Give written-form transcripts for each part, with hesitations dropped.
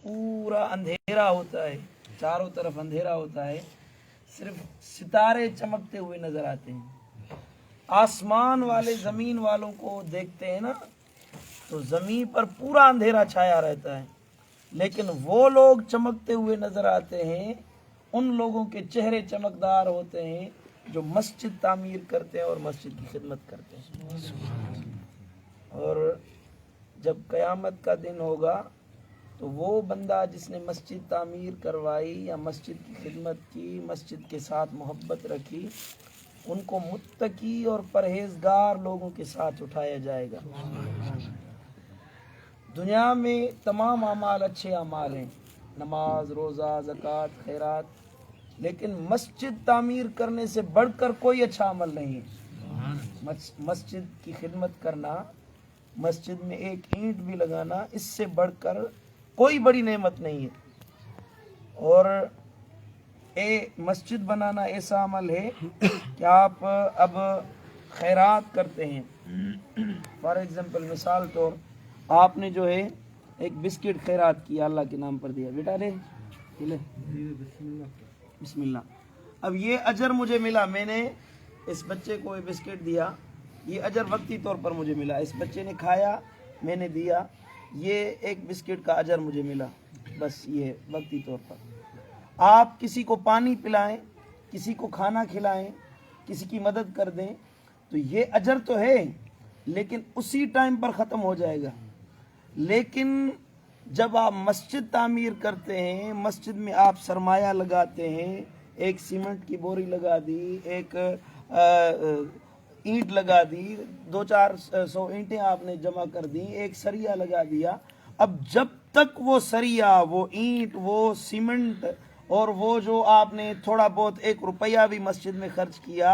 पूरा अंधेरा होता है, चारों तरफ अंधेरा होता है, सिर्फ सितारे चमकते हुए नजर आते हैं। आसमान वाले जमीन वालों को देखते हैं ना, तो जमीन पर पूरा अंधेरा छाया रहता है, लेकिन वो लोग चमकते हुए नजर आते हैं, उन लोगों के चेहरे चमकदार होते हैं जो मस्जिद तामीर करते हैं और मस्जिद की खिदमत करते हैं। और जब क़यामत का दिन होगा तो वो बंदा जिसने मस्जिद तामीर करवाई या मस्जिद की खिदमत की, मस्जिद के साथ मोहब्बत रखी, उनको मुत्तकी और परहेजगार लोगों के साथ उठाया जाएगा। दुनिया में तमाम अमाल अच्छे अमाल हैं, नमाज, रोज़ा, ज़कात, खैरात, लेकिन मस्जिद तामीर करने से बढ़कर कोई अच्छा अमल नहीं है। मस्जिद की खिदमत करना, मस्जिद में एक ईंट भी लगाना, इससे बढ़कर कोई बड़ी नेमत नहीं है। और मस्जिद बनाना ऐसा अमल है कि आप अब खैरात करते हैं। फॉर एग्जांपल, मिसाल तौर आपने जो है एक बिस्किट खैरात किया, अल्लाह के नाम पर दिया, बेटा ले बिस्मिल्लाह। अब ये अजर मुझे मिला, मैंने इस बच्चे को ये बिस्किट दिया, ये अजर वक्ती तौर पर मुझे मिला। इस बच्चे ने खाया, मैंने दिया, ये एक बिस्किट का अजर मुझे मिला, बस ये वक्ती तौर पर। आप किसी को पानी पिलाएं, किसी को खाना खिलाएं, किसी की मदद कर दें, तो ये अजर तो है, लेकिन उसी टाइम पर ख़त्म हो जाएगा। लेकिन जब आप मस्जिद तामीर करते हैं, मस्जिद में आप सरमाया लगाते हैं, एक सीमेंट की बोरी लगा दी, एक ईंट लगा दी, 200-400 ईंटें आपने जमा कर दी, एक सरिया लगा दिया। अब जब तक वो सरिया, वो ईंट, वो सीमेंट और वो जो आपने थोड़ा बहुत 1 रुपया भी मस्जिद में खर्च किया,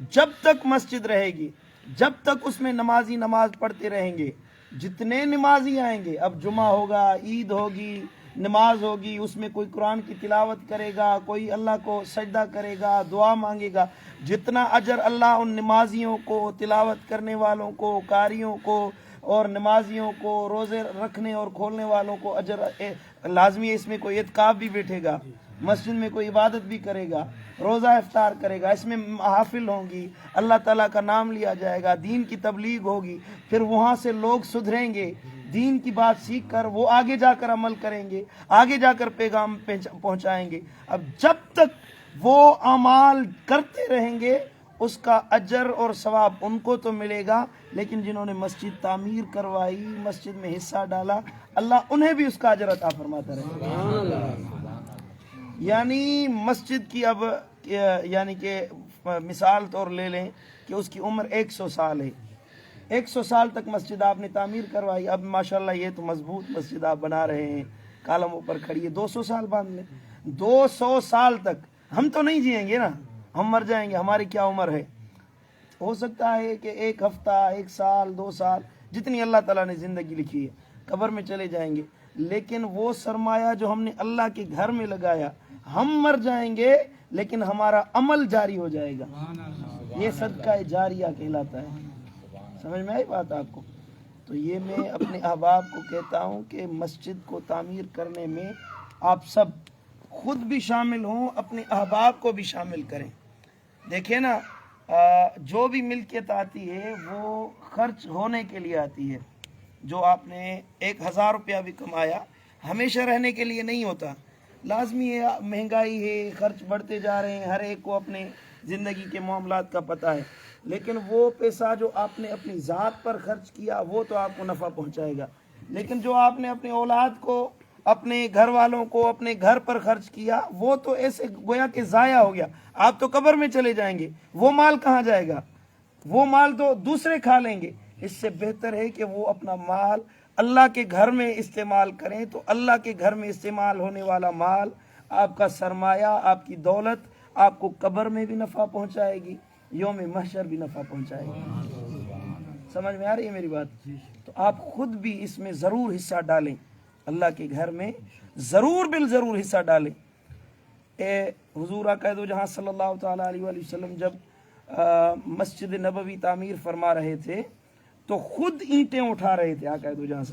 जब तक मस्जिद रहेगी, जब तक उसमें नमाजी नमाज पढ़ते रहेंगे, जितने नमाजी आएंगे, अब जुमा होगा, ईद होगी, नमाज होगी, उसमें कोई कुरान की तिलावत करेगा, कोई अल्लाह को सजदा करेगा, दुआ मांगेगा, जितना अजर अल्लाह उन नमाजियों को, तिलावत करने वालों को, कारियों को और नमाजियों को, रोज़े रखने और खोलने वालों को अजर लाजमी है। इसमें कोई इत्काफ भी बैठेगा, मस्जिद में कोई इबादत भी करेगा, रोज़ा इफ्तार करेगा, इसमें महफिल होंगी, अल्लाह ताला का नाम लिया जाएगा, दीन की तबलीग होगी, फिर वहाँ से लोग सुधरेंगे, दीन की बात सीख कर वो आगे जाकर अमल करेंगे, आगे जाकर पैगाम पहुँचाएंगे। अब जब तक वो अमाल करते रहेंगे, उसका अजर और सवाब उनको तो मिलेगा, लेकिन जिन्होंने मस्जिद तामीर करवाई, मस्जिद में हिस्सा डाला, अल्लाह उन्हें भी उसका अजर अता फरमाता रहेगा। यानी मस्जिद की अब यानी कि मिसाल तौर ले लें कि उसकी उम्र 100 साल है, 100 साल तक मस्जिद आपने तामीर करवाई, अब माशाल्लाह ये तो मजबूत मस्जिद आप बना रहे हैं, कालमों पर खड़ी है, 200 साल बांध लें, 200 साल तक हम तो नहीं जिएंगे ना, हम मर जाएंगे, हमारी क्या उम्र है। हो सकता है कि 1 हफ्ता, 1 साल, 2 साल, जितनी अल्लाह ताला ने ज़िंदगी लिखी है, कब्र में चले जाएंगे, लेकिन वो सरमाया जो हमने अल्लाह के घर में लगाया, हम मर जाएंगे लेकिन हमारा अमल जारी हो जाएगा, ये सदका जारिया कहलाता है। समझ में आई बात आपको? तो ये मैं अपने अहबाब को कहता हूँ कि मस्जिद को तामीर करने में आप सब खुद भी शामिल हों, अपने अहबाब को भी शामिल करें। देखिए ना, जो भी मिल्कियत आती है वो खर्च होने के लिए आती है। जो आपने 1000 रुपया भी कमाया, हमेशा रहने के लिए नहीं होता, लाजमी है, महंगाई है, खर्च बढ़ते जा रहे हैं, हर एक को अपने ज़िंदगी के मामलात का पता है, लेकिन वो पैसा जो आपने अपनी ज़ात पर खर्च किया वो तो आपको नफ़ा पहुंचाएगा, लेकिन जो आपने अपने औलाद को, अपने घर वालों को, अपने घर पर खर्च किया, वो तो ऐसे गोया कि ज़ाया हो गया, आप तो कब्र में चले जाएंगे, वो माल कहाँ जाएगा, वो माल तो दूसरे खा लेंगे। इससे बेहतर है कि वो अपना माल अल्लाह के घर में इस्तेमाल करें, तो अल्लाह के घर में इस्तेमाल होने वाला माल, आपका सरमाया, आपकी दौलत आपको कब्र में भी नफ़ा पहुंचाएगी, यौम महशर भी नफ़ा पहुंचाएगी। समझ में आ रही है मेरी बात? तो आप खुद भी इसमें ज़रूर हिस्सा डालें, अल्लाह के घर में ज़रूर बिल ज़रूर हिस्सा डालें। हुजूर आक़ा जहाँ सल्लल्लाहु तआला अलैहि वसल्लम जब मस्जिद नबवी तामीर फरमा रहे थे तो खुद ईंटें उठा रहे थे आक़ा जहाँ,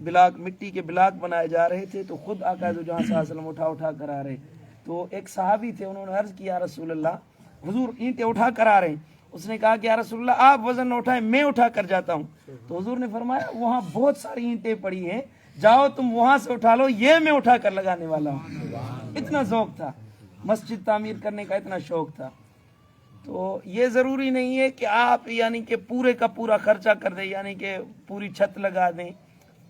بلاک مٹی کے بلاک بنائے جا رہے تھے تو خود آقا دو جہاں صلی اللہ علیہ وسلم اٹھا اٹھا کر آ رہے. تو ایک صحابی تھے, انہوں نے عرض کیا رسول اللہ حضور اینٹیں اٹھا کر آ رہے ہیں. اس نے کہا کہ یا رسول اللہ آپ وزن نہ اٹھائیں, میں اٹھا کر جاتا ہوں. تو حضور نے فرمایا وہاں بہت ساری اینٹیں پڑی ہیں, جاؤ تم وہاں سے اٹھا لو, یہ میں اٹھا کر لگانے والا ہوں. اتنا ذوق تھا, مسجد تعمیر کرنے کا اتنا شوق تھا. تو یہ ضروری نہیں ہے کہ آپ یعنی کہ پورے کا پورا خرچہ کر دیں, یعنی کہ پوری چھت لگا دیں,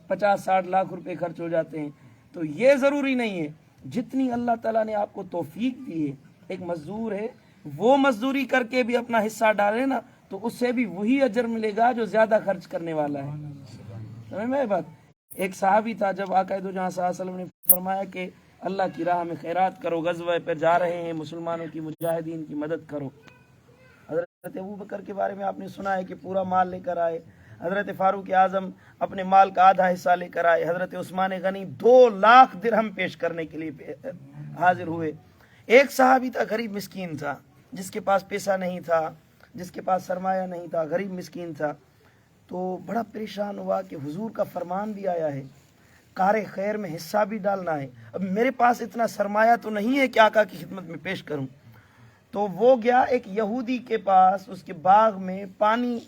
50-60 لاکھ روپے خرچ ہو جاتے ہیں. تو یہ ضروری نہیں ہے. جتنی اللہ تعالیٰ نے آپ کو توفیق دی ہے, ایک مزدور ہے وہ مزدوری کر کے بھی اپنا حصہ ڈالے نا تو اس سے بھی وہی اجر ملے گا جو زیادہ خرچ کرنے والا ہے. سمجھ میں بات. ایک صحابی تھا, جب آقا دو جہاں صلی اللہ علیہ وسلم نے فرمایا کہ اللہ کی راہ میں خیرات کرو, غزوہ پہ جا رہے ہیں, مسلمانوں کی مجاہدین کی مدد کرو. حضرت ابوبکر کے بارے میں آپ نے سنا ہے کہ پورا مال لے کر آئے. حضرت فاروق اعظم اپنے مال کا آدھا حصہ لے کر آئے. حضرت عثمان غنی 2 لاکھ درہم پیش کرنے کے لیے حاضر ہوئے. ایک صحابی تھا, غریب مسکین تھا, جس کے پاس پیسہ نہیں تھا, جس کے پاس سرمایہ نہیں تھا, غریب مسکین تھا. تو بڑا پریشان ہوا کہ حضور کا فرمان بھی آیا ہے, کار خیر میں حصہ بھی ڈالنا ہے, اب میرے پاس اتنا سرمایہ تو نہیں ہے کہ آقا کی خدمت میں پیش کروں. تو وہ گیا ایک یہودی کے پاس, اس کے باغ میں پانی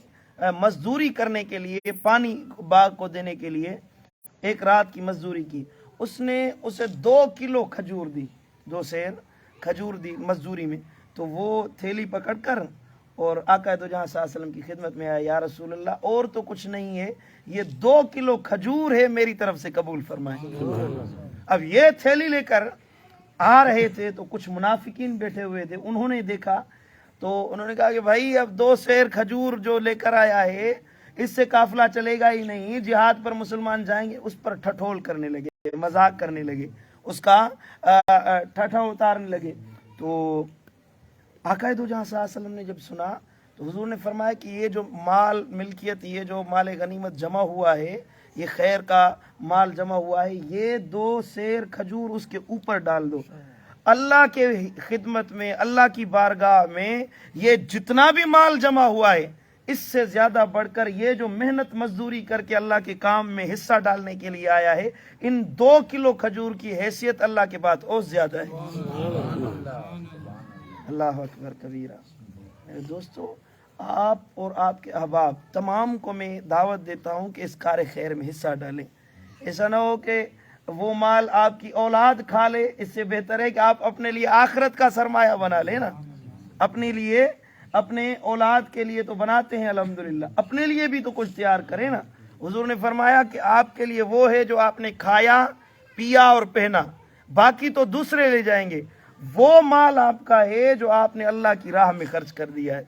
مزدوری کرنے کے لیے, پانی باغ کو دینے کے لیے ایک رات کی مزدوری کی. اس نے اسے 2 کلو کھجور دی, 2 سیر کھجور دی مزدوری میں. تو وہ تھیلی پکڑ کر اور آقا دو جہاں صلی اللہ علیہ وسلم کی خدمت میں آیا, یا رسول اللہ اور تو کچھ نہیں ہے, یہ 2 کلو کھجور ہے, میری طرف سے قبول فرمائے. اب یہ تھیلی لے کر آ رہے تھے تو کچھ منافقین بیٹھے ہوئے تھے, انہوں نے دیکھا تو انہوں نے کہا کہ بھائی اب 2 سیر کھجور جو لے کر آیا ہے اس سے قافلہ چلے گا ہی نہیں, جہاد پر مسلمان جائیں گے. اس پر ٹھٹھول کرنے لگے, مذاق کرنے لگے, اس کا ٹھٹھا اتارنے لگے. تو آقا دو جہاں صلی اللہ علیہ وسلم نے جب سنا تو حضور نے فرمایا کہ یہ جو مال ملکیت, یہ جو مال غنیمت جمع ہوا ہے, یہ خیر کا مال جمع ہوا ہے, یہ 2 سیر کھجور اس کے اوپر ڈال دو. اللہ کے خدمت میں, اللہ کی بارگاہ میں یہ جتنا بھی مال جمع ہوا ہے اس سے زیادہ بڑھ کر یہ جو محنت مزدوری کر کے اللہ کے کام میں حصہ ڈالنے کے لیے آیا ہے, ان 2 کلو کھجور کی حیثیت اللہ کے بعد اور زیادہ ہے. اللہ اکبر کبیرہ. میرے دوستو, آپ اور آپ کے احباب تمام کو میں دعوت دیتا ہوں کہ اس کار خیر میں حصہ ڈالیں. ایسا نہ ہو کہ وہ مال آپ کی اولاد کھا لے, اس سے بہتر ہے کہ آپ اپنے لیے آخرت کا سرمایہ بنا لیں نا. اپنے لیے, اپنے اولاد کے لیے تو بناتے ہیں الحمدللہ, اپنے لیے بھی تو کچھ تیار کریں نا. حضور نے فرمایا کہ آپ کے لیے وہ ہے جو آپ نے کھایا, پیا اور پہنا, باقی تو دوسرے لے جائیں گے. وہ مال آپ کا ہے جو آپ نے اللہ کی راہ میں خرچ کر دیا ہے.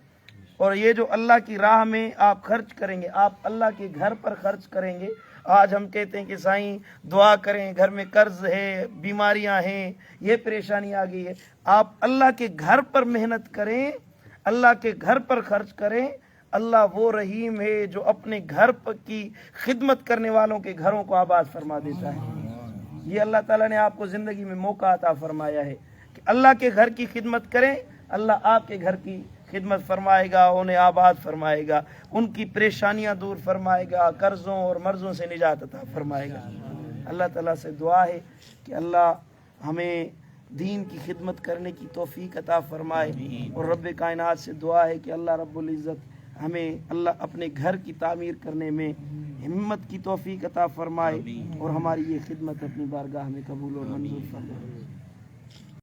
اور یہ جو اللہ کی راہ میں آپ خرچ کریں گے, آپ اللہ کے گھر پر خرچ کریں گے. آج ہم کہتے ہیں کہ سائیں دعا کریں, گھر میں قرض ہے, بیماریاں ہیں, یہ پریشانی آ گئی ہے. آپ اللہ کے گھر پر محنت کریں, اللہ کے گھر پر خرچ کریں. اللہ وہ رحیم ہے جو اپنے گھر کی خدمت کرنے والوں کے گھروں کو آباد فرما دیتا ہے. یہ اللہ تعالیٰ نے آپ کو زندگی میں موقع عطا فرمایا ہے کہ اللہ کے گھر کی خدمت کریں, اللہ آپ کے گھر کی خدمت فرمائے گا, انہیں آباد فرمائے گا, ان کی پریشانیاں دور فرمائے گا, قرضوں اور مرضوں سے نجات عطا فرمائے گا. اللہ تعالیٰ سے دعا ہے کہ اللہ ہمیں دین کی خدمت کرنے کی توفیق عطا فرمائے, اور رب کائنات سے دعا ہے کہ اللہ رب العزت ہمیں اللہ اپنے گھر کی تعمیر کرنے میں ہمت کی توفیق عطا فرمائے, اور ہماری یہ خدمت اپنی بارگاہ میں قبول اور منظور فرمائے.